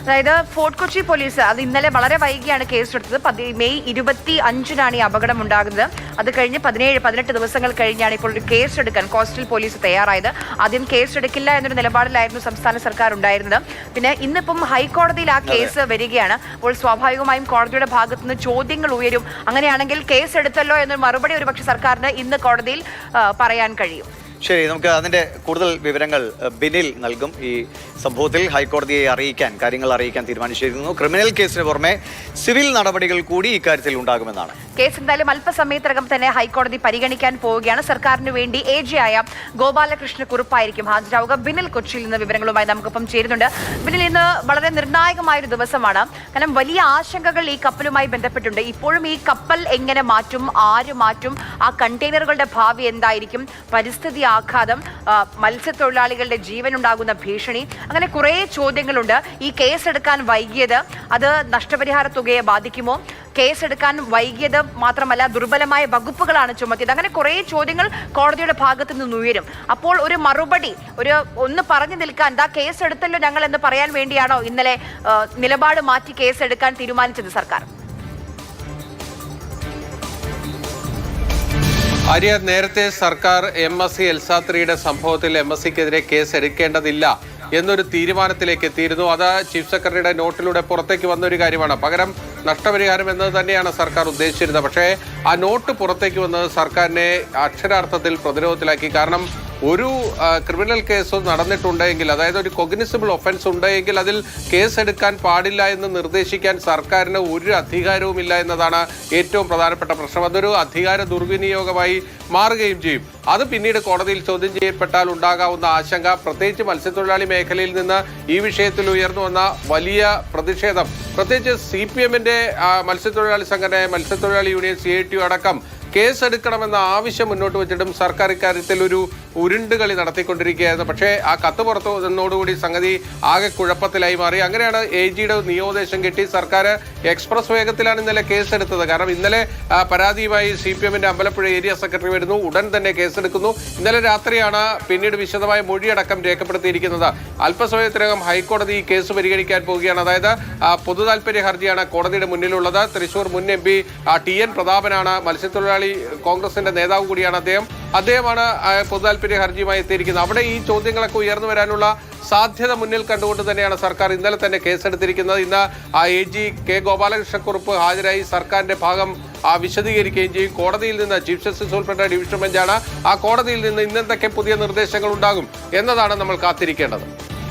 അതായത് fort Kochi police അത് ഇന്നലെ വളരെ വൈകിയാണ് കേസെടുത്തത്. മെയ് 25-നാണ് ഈ അപകടം ഉണ്ടാകുന്നത്. അത് കഴിഞ്ഞ് 17-18 ദിവസങ്ങൾ കഴിഞ്ഞാണ് ഇപ്പോൾ ഒരു കേസെടുക്കാൻ കോസ്റ്റൽ പോലീസ് തയ്യാറായത്. ആദ്യം കേസെടുക്കില്ല എന്നൊരു നിലപാടിലായിരുന്നു സംസ്ഥാന സർക്കാർ ഉണ്ടായിരുന്നത്. പിന്നെ ഇന്നിപ്പം ഹൈക്കോടതിയിൽ ആ കേസ് വരികയാണ്. അപ്പോൾ സ്വാഭാവികമായും കോടതിയുടെ ഭാഗത്തുനിന്ന് ചോദ്യങ്ങൾ ഉയരും. അങ്ങനെയാണെങ്കിൽ കേസെടുത്തല്ലോ എന്നൊരു മറുപടി ഒരുപക്ഷെ സർക്കാരിന് ഇന്ന് കോടതിയിൽ പറയാൻ കഴിയും. ശരി, നമുക്ക് അതിന്റെ കൂടുതൽ വിവരങ്ങൾ ബിനിൽ നൽകും. ഈ സംഭവത്തിൽ ഹൈക്കോടതിയെ കാര്യങ്ങൾ അറിയിക്കാൻ തീരുമാനിച്ചിരിക്കുന്നു. ക്രിമിനൽ കേസിന് പുറമെ സിവിൽ നടപടികൾ കൂടി ഇക്കാര്യത്തിൽ ഉണ്ടാകുമെന്നാണ്. കേസ് എന്തായാലും അല്പസമയത്തിനകം തന്നെ ഹൈക്കോടതി പരിഗണിക്കാൻ പോവുകയാണ്. സർക്കാരിന് വേണ്ടി AG ആയ ഗോപാലകൃഷ്ണ കുറുപ്പായിരിക്കും ഹാജരാവുക. ബിനിൽ കൊച്ചിയിൽ നിന്ന് വിവരങ്ങളുമായി നമുക്കൊപ്പം ചേരുന്നുണ്ട്. ബിനിൽ, ഇന്ന് വളരെ നിർണായകമായൊരു ദിവസമാണ്. കാരണം വലിയ ആശങ്കകൾ ഈ കപ്പലുമായി ബന്ധപ്പെട്ടുണ്ട്. ഇപ്പോഴും ഈ കപ്പൽ എങ്ങനെ മാറ്റും, ആര് മാറ്റും, ആ കണ്ടെയ്നറുകളുടെ ഭാവി എന്തായിരിക്കും, പരിസ്ഥിതി ആഘാതം, മത്സ്യത്തൊഴിലാളികളുടെ ജീവനുണ്ടാകുന്ന ഭീഷണി, അങ്ങനെ കുറേ ചോദ്യങ്ങളുണ്ട്. ഈ കേസെടുക്കാൻ വൈകിയത് അത് നഷ്ടപരിഹാര തുകയെ ബാധിക്കുമോ? കേസെടുക്കാൻ വൈകിയത് മാത്രമല്ല, ദുർബലമായ വകുപ്പുകളാണ് ചുമത്തിയത്. അങ്ങനെ കുറേ ചോദ്യങ്ങൾ കോടതിയുടെ ഭാഗത്ത് നിന്ന് ഉയരും. അപ്പോൾ ഒരു മറുപടി, ഒന്ന് പറഞ്ഞു നിൽക്കാൻ, കേസെടുത്തല്ലോ ഞങ്ങൾ എന്ന് പറയാൻ വേണ്ടിയാണോ ഇന്നലെ നിലപാട് മാറ്റി കേസെടുക്കാൻ തീരുമാനിച്ചത് സർക്കാർ? ആര്യ, നേരത്തെ സർക്കാർ MSc എൽസാത്രിയുടെ സംഭവത്തിൽ MScക്കെതിരെ കേസ് എടുക്കേണ്ടതില്ല എന്നൊരു തീരുമാനത്തിലേക്ക് എത്തിയിരുന്നു. അത് ചീഫ് സെക്രട്ടറിയുടെ നോട്ടിലൂടെ പുറത്തേക്ക് വന്നൊരു കാര്യമാണ്. പകരം നഷ്ടപരിഹാരം എന്നത് തന്നെയാണ് സർക്കാർ ഉദ്ദേശിച്ചിരുന്നത്. പക്ഷേ ആ നോട്ട് പുറത്തേക്ക് വന്നത് സർക്കാരിനെ അക്ഷരാർത്ഥത്തിൽ പ്രതിരോധത്തിലാക്കി. കാരണം ഒരു ക്രിമിനൽ കേസ് നടന്നിട്ടുണ്ടെങ്കിൽ, അതായത് ഒരു കൊഗ്നിസിബിൾ ഒഫൻസ് ഉണ്ടെങ്കിൽ അതിൽ കേസെടുക്കാൻ പാടില്ല എന്ന് നിർദ്ദേശിക്കാൻ സർക്കാരിന് ഒരു അധികാരവുമില്ല എന്നതാണ് ഏറ്റവും പ്രധാനപ്പെട്ട പ്രശ്നം. അതൊരു അധികാര ദുർവിനിയോഗമായി മാറുകയും ചെയ്യും. അത് പിന്നീട് കോടതിയിൽ ചോദ്യം ചെയ്യപ്പെട്ടാൽ ഉണ്ടാകാവുന്ന ആശങ്ക, പ്രത്യേകിച്ച് മത്സ്യത്തൊഴിലാളി മേഖലയിൽ നിന്ന് ഈ വിഷയത്തിൽ ഉയർന്നു വന്ന വലിയ പ്രതിഷേധം, പ്രത്യേകിച്ച് CPM-ന്റെ മത്സ്യത്തൊഴിലാളി സംഘടന, മത്സ്യത്തൊഴിലാളി യൂണിയൻ, CITU അടക്കം കേസെടുക്കണമെന്ന ആവശ്യം മുന്നോട്ട് വെച്ചിട്ടും സർക്കാർ ഇക്കാര്യത്തിൽ ഒരു ഉരുണ്ടുകളി നടത്തിക്കൊണ്ടിരിക്കുകയായിരുന്നു. പക്ഷേ ആ കത്ത് പുറത്തു വന്നതോടുകൂടി സംഗതി ആകെ കുഴപ്പത്തിലായി മാറി. അങ്ങനെയാണ് AGയുടെ നിയമോപദേശം കിട്ടി സർക്കാർ എക്സ്പ്രസ് വേഗത്തിലാണ് ഇന്നലെ കേസെടുത്തത്. കാരണം ഇന്നലെ പരാതിയുമായി CPM-ന്റെ അമ്പലപ്പുഴ ഏരിയ സെക്രട്ടറി വരുന്നു, ഉടൻ തന്നെ കേസെടുക്കുന്നു. ഇന്നലെ രാത്രിയാണ് പിന്നീട് വിശദമായ മൊഴിയടക്കം രേഖപ്പെടുത്തിയിരിക്കുന്നത്. അല്പസമയത്തിനകം ഹൈക്കോടതി ഈ കേസ് പരിഗണിക്കാൻ പോവുകയാണ്. അതായത് പൊതു താൽപര്യ ഹർജിയാണ് കോടതിയുടെ മുന്നിലുള്ളത്. തൃശൂർ മുൻ MP TN പ്രതാപനാണ്, മത്സ്യത്തൊഴിലാളി കോൺഗ്രസിന്റെ നേതാവ് കൂടിയാണ് അദ്ദേഹമാണ് പൊതു താൽപര്യ ഹർജിയുമായി എത്തിയിരിക്കുന്നത്. അവിടെ ഈ ചോദ്യങ്ങളൊക്കെ ഉയർന്നു വരാനുള്ള സാധ്യത മുന്നിൽ കണ്ടുകൊണ്ട് തന്നെയാണ് സർക്കാർ ഇന്നലെ തന്നെ കേസെടുത്തിരിക്കുന്നത്. ഇന്ന് AG K ഗോപാലകൃഷ്ണക്കുറുപ്പ് ഹാജരായി സർക്കാരിന്റെ ഭാഗം വിശദീകരിക്കുകയും ചെയ്യും. കോടതിയിൽ നിന്ന് ചീഫ് ജസ്റ്റിസ് ഉൾപ്പെട്ട ഡിവിഷൻ ബെഞ്ചാണ്. ആ കോടതിയിൽ നിന്ന് ഇന്നെന്തൊക്കെ പുതിയ നിർദ്ദേശങ്ങൾ ഉണ്ടാകും എന്നതാണ് നമ്മൾ കാത്തിരിക്കേണ്ടത്.